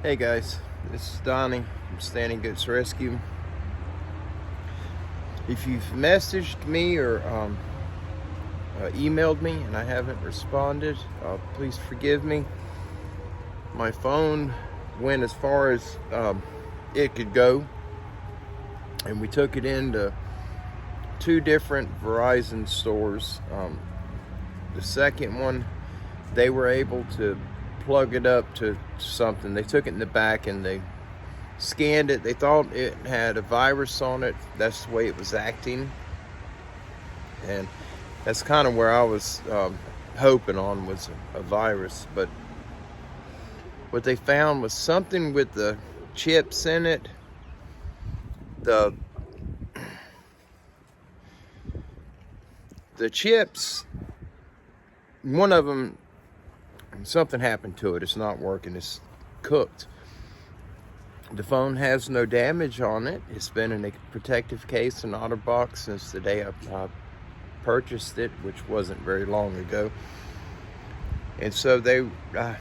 Hey guys, this is Donnie from Standing Goats Rescue. If you've messaged me or emailed me and I haven't responded, please forgive me. My phone went as far as it could go, and we took it into two different Verizon stores. The second one, they were able to plug it up to something. They took it in the back and they scanned it. They thought it had a virus on it. That's the way it was acting, and that's kind of where I was hoping on, was a virus. But what they found was something with the chips in it. The chips, one of them, something happened to it. It's not working. It's cooked. The phone has no damage on it. It's been in a protective case and OtterBox since the day I purchased it, which wasn't very long ago. And so I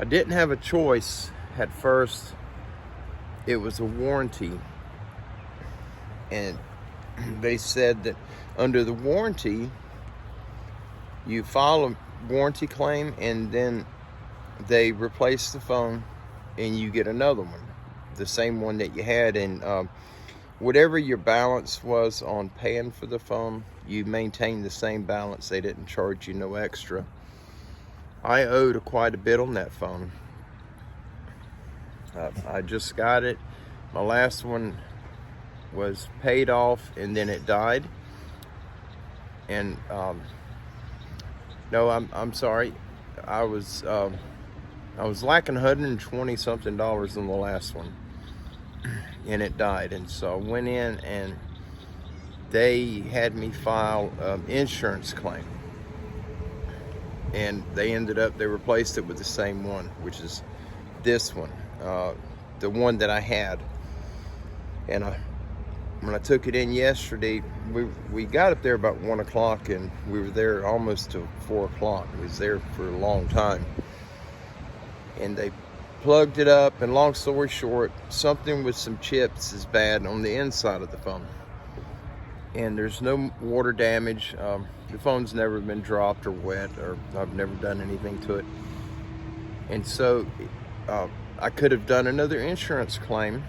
didn't have a choice at first. It was a warranty, and they said that under the warranty, you file a warranty claim and then they replace the phone and you get another one, the same one that you had. And whatever your balance was on paying for the phone, you maintain the same balance. They didn't charge you no extra. I owed quite a bit on that phone. I just got it. My last one was paid off and then it died. And no, I'm sorry. I was lacking $120 something on the last one, and it died. And so I went in and they had me file insurance claim, and they replaced it with the same one, which is this one, the one that I had. And when I took it in yesterday, we got up there about 1 o'clock, and we were there almost till 4 o'clock. We was there for a long time. And they plugged it up, and long story short, something with some chips is bad on the inside of the phone. And there's no water damage. The phone's never been dropped or wet, or I've never done anything to it. And so I could have done another insurance claim.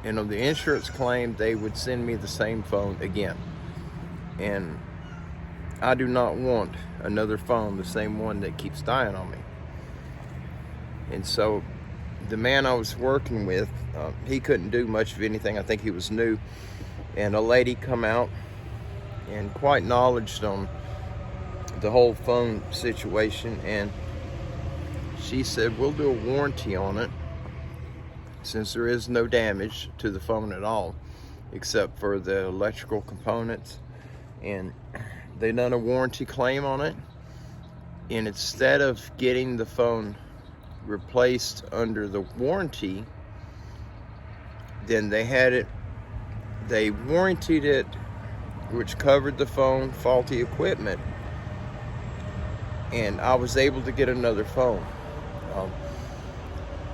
And on the insurance claim, they would send me the same phone again. And I do not want another phone, the same one that keeps dying on me. And so the man I was working with, he couldn't do much of anything. I think he was new. And a lady come out and quite knowledgeable on the whole phone situation. And she said, we'll do a warranty on it, since there is no damage to the phone at all, except for the electrical components. And they done a warranty claim on it. And instead of getting the phone replaced under the warranty, then they warrantied it, which covered the phone, faulty equipment. And I was able to get another phone.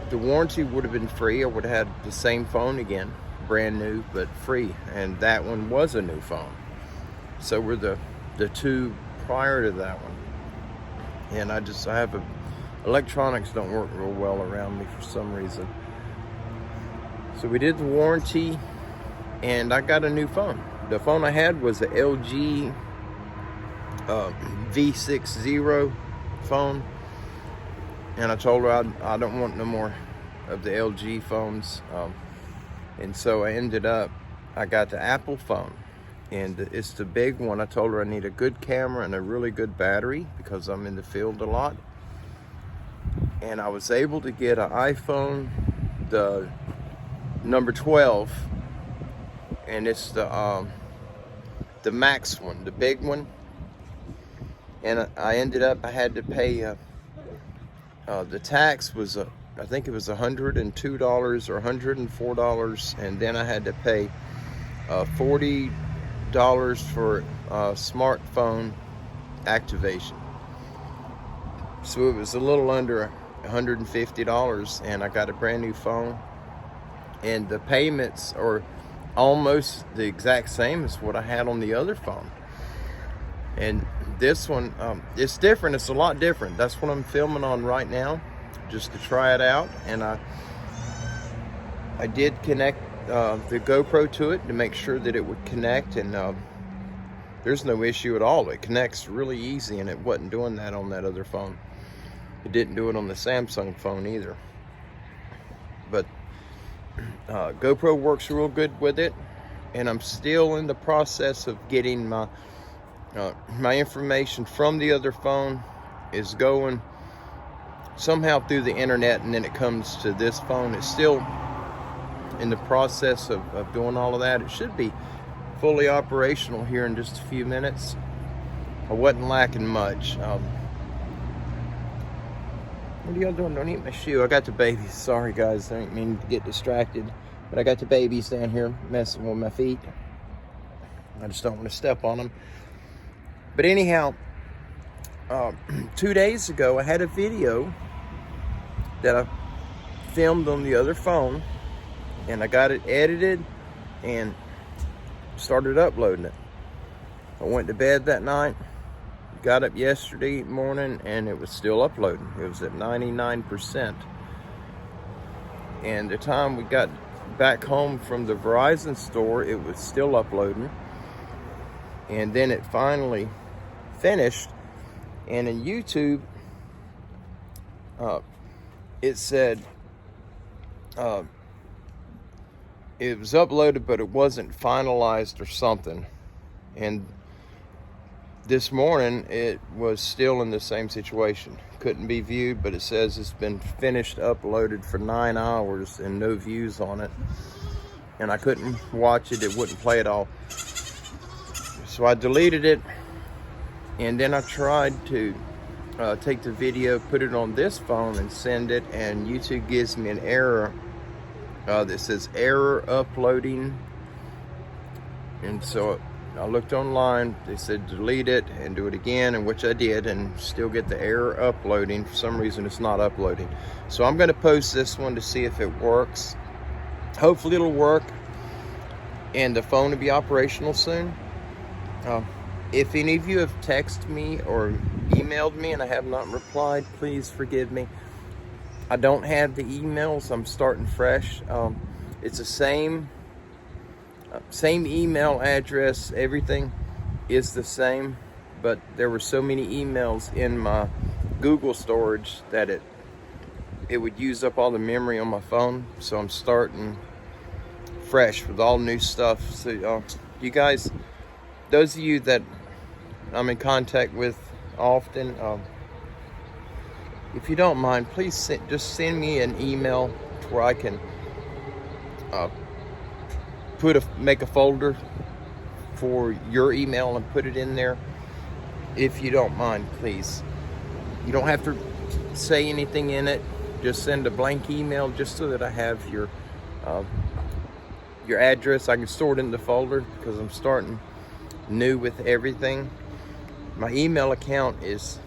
The warranty would have been free. I would have had the same phone again, brand new, but free. And that one was a new phone. So were the two prior to that one. And I have electronics don't work real well around me for some reason. So we did the warranty, and I got a new phone. The phone I had was a LG V60 phone. And I told her I don't want no more of the LG phones. And so I got the Apple phone. And it's the big one. I told her I need a good camera and a really good battery because I'm in the field a lot. And I was able to get an iPhone, the number 12. And it's the Max one, the big one. And I had to pay... the tax was, I think it was $102 or $104, and then I had to pay $40 for smartphone activation. So it was a little under $150, and I got a brand new phone, and the payments are almost the exact same as what I had on the other phone. And this one, it's different. It's a lot different. That's what I'm filming on right now, just to try it out. And I did connect the GoPro to it to make sure that it would connect, and there's no issue at all. It connects really easy, and it wasn't doing that on that other phone. It didn't do it on the Samsung phone either. But GoPro works real good with it, and I'm still in the process of getting my information from the other phone is going somehow through the internet, and then it comes to this phone. It's still in the process of doing all of that. It should be fully operational here in just a few minutes. I wasn't lacking much. What are y'all doing? Don't eat my shoe. I got the babies. Sorry guys, I didn't mean to get distracted, but I got the babies down here messing with my feet. I just don't want to step on them. But anyhow, 2 days ago I had a video that I filmed on the other phone, and I got it edited and started uploading it. I went to bed that night, got up yesterday morning, and it was still uploading. It was at 99%. And the time we got back home from the Verizon store, it was still uploading. And then it finally finished. And in YouTube, it said it was uploaded, but it wasn't finalized or something. And this morning, it was still in the same situation. Couldn't be viewed, but it says it's been finished, uploaded for 9 hours and no views on it. And I couldn't watch it. It wouldn't play at all. So I deleted it. And then I tried to take the video, put it on this phone and send it. And YouTube gives me an error that says error uploading. And so I looked online, they said delete it and do it again, and which I did, and still get the error uploading. For some reason it's not uploading. So I'm going to post this one to see if it works. Hopefully it'll work and the phone will be operational soon. If any of you have texted me or emailed me and I have not replied, please forgive me. I don't have the emails. I'm starting fresh. It's the same email address. Everything is the same, but there were so many emails in my Google storage that it would use up all the memory on my phone. So I'm starting fresh with all new stuff. So you guys, those of you that I'm in contact with often, if you don't mind, please just send me an email to where I can make a folder for your email and put it in there. If you don't mind, please. You don't have to say anything in it. Just send a blank email just so that I have your address. I can store it in the folder because I'm starting new with everything. My email account is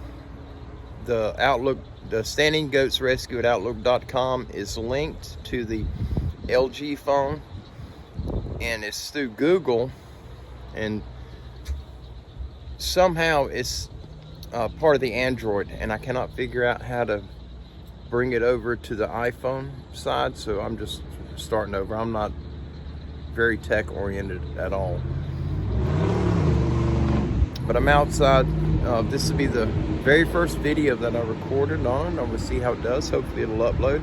the Outlook, the Standing Goats Rescue at Outlook.com is linked to the LG phone, and it's through Google, and somehow it's part of the Android, and I cannot figure out how to bring it over to the iPhone side, so I'm just starting over. I'm not very tech oriented at all. But I'm outside. This will be the very first video that I recorded on. I'm gonna see how it does. Hopefully it'll upload.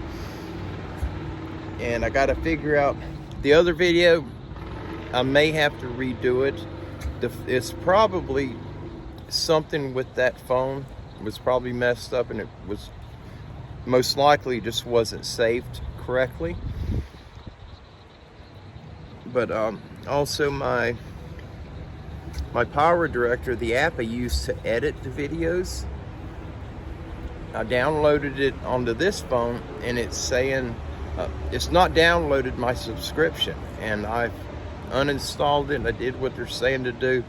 And I gotta figure out the other video. I may have to redo it. It's probably something with that phone. It was probably messed up, and it was most likely just wasn't saved correctly. But also my Power Director, the app I use to edit the videos, I downloaded it onto this phone, and it's saying it's not downloaded my subscription, and I've uninstalled it. I did what they're saying to do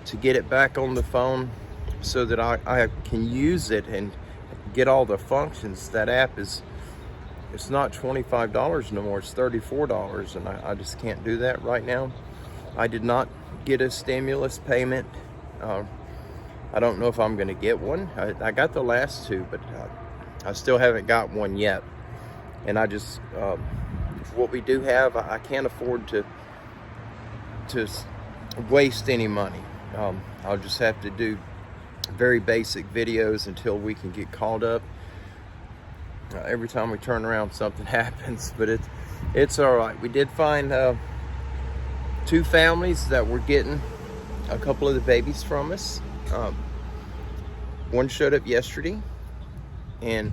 to get it back on the phone so that I can use it and get all the functions. That app is, it's not $25 no more, it's $34, and I just can't do that right now. I did not get a stimulus payment. I don't know if I'm gonna get one. I got the last two, but I still haven't got one yet. And I just, what we do have, I can't afford to waste any money. I'll just have to do very basic videos until we can get caught up. Every time we turn around, something happens, but it's all right. We did find 2 families that were getting a couple of the babies from us. One showed up yesterday and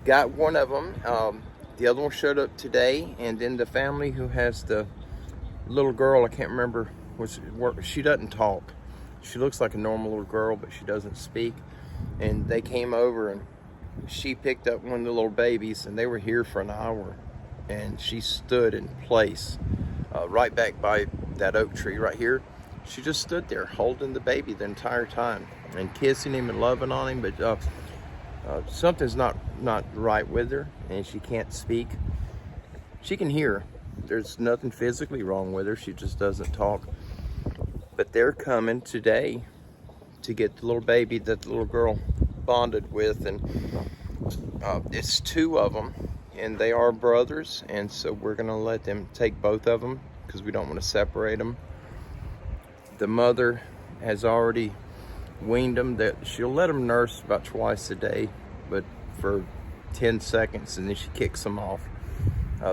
got one of them. The other one showed up today, and then the family who has the little girl, I can't remember, she doesn't talk. She looks like a normal little girl, but she doesn't speak. And they came over, and she picked up one of the little babies, and they were here for an hour, and she stood in place right back by that oak tree right here. She just stood there holding the baby the entire time and kissing him and loving on him, but something's not right with her, and she can't speak. She can hear. There's nothing physically wrong with her. She just doesn't talk. But they're coming today to get the little baby that the little girl bonded with, and it's 2 of them, and they are brothers, and so we're gonna let them take both of them because we don't want to separate them. The mother has already weaned them. That she'll let them nurse about twice a day, but for 10 seconds, and then she kicks them off.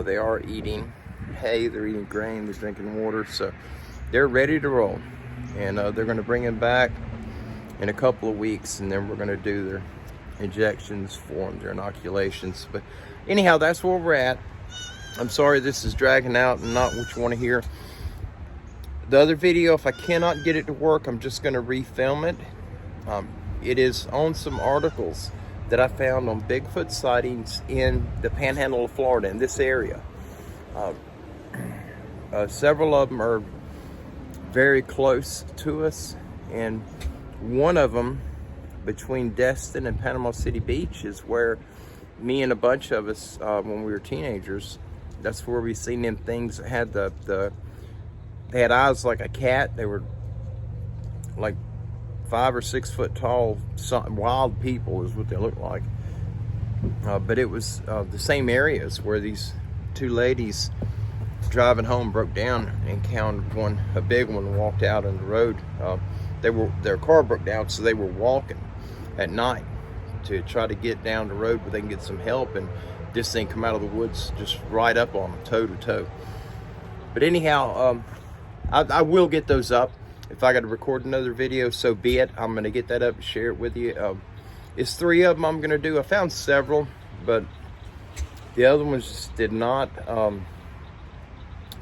They are eating hay, they're eating grain, they're drinking water, so they're ready to roll. And they're going to bring them back in a couple of weeks, and then we're going to do their injections for them, their inoculations. But anyhow, that's where we're at. I'm sorry this is dragging out and not what you want to hear. The other video, if I cannot get it to work, I'm just going to refilm it. It is on some articles that I found on Bigfoot sightings in the panhandle of Florida, in this area. Several of them are very close to us, and one of them between Destin and Panama City Beach is where me and a bunch of us, when we were teenagers, that's where we seen them things that had they had eyes like a cat. They were like 5 or 6 foot tall. Wild people is what they looked like. But it was the same areas where these 2 ladies driving home broke down and encountered a big one, walked out on the road. Their car broke down, so they were walking at night to try to get down the road where they can get some help, and this thing come out of the woods just right up on them, toe to toe. But anyhow, I will get those up. If I got to record another video, so be it. I'm going to get that up and share it with you. It's 3 of them I'm going to do. I found several, but the other ones just did not.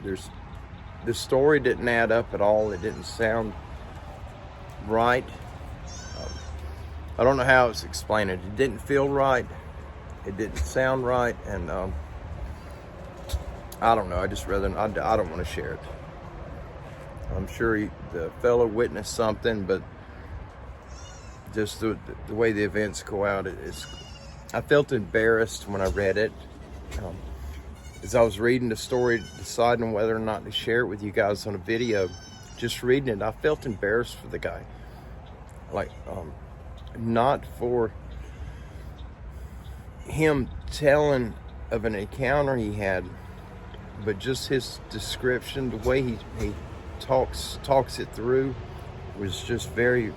The story didn't add up at all. It didn't sound right. I don't know how to explain it. It didn't feel right. It didn't sound right, and I don't know. I don't want to share it. I'm sure the fellow witnessed something, but just the way the events go out, I felt embarrassed when I read it. As I was reading the story, deciding whether or not to share it with you guys on a video, just reading it, I felt embarrassed for the guy. Like, not for him telling of an encounter he had, but just his description, the way he talks it through was just very,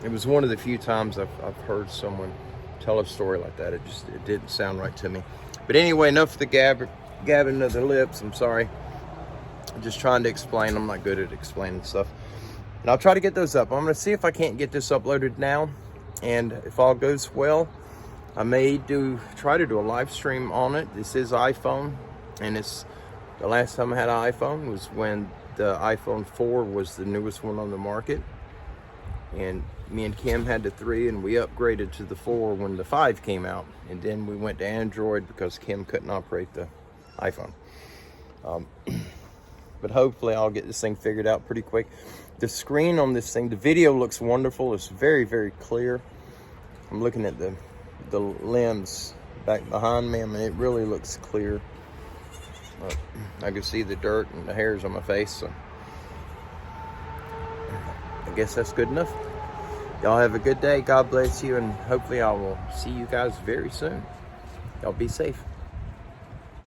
it was one of the few times I've heard someone tell a story like that. It didn't sound right to me. But anyway, enough of the gabbing of the lips. I'm sorry. I'm just trying to explain. I'm not good at explaining stuff. And I'll try to get those up. I'm going to see if I can't get this uploaded now. And if all goes well, I may try to do a live stream on it. This is iPhone, and it's the last time I had an iPhone was when the iPhone 4 was the newest one on the market. And me and Kim had the 3, and we upgraded to the 4 when the 5 came out. And then we went to Android because Kim couldn't operate the iPhone. But hopefully I'll get this thing figured out pretty quick. The screen on this thing, the video looks wonderful. It's very, very clear. I'm looking at the lens back behind me. I mean, it really looks clear. I can see the dirt and the hairs on my face, so I guess that's good enough. Y'all have a good day. God bless you, and hopefully I will see you guys very soon. Y'all be safe.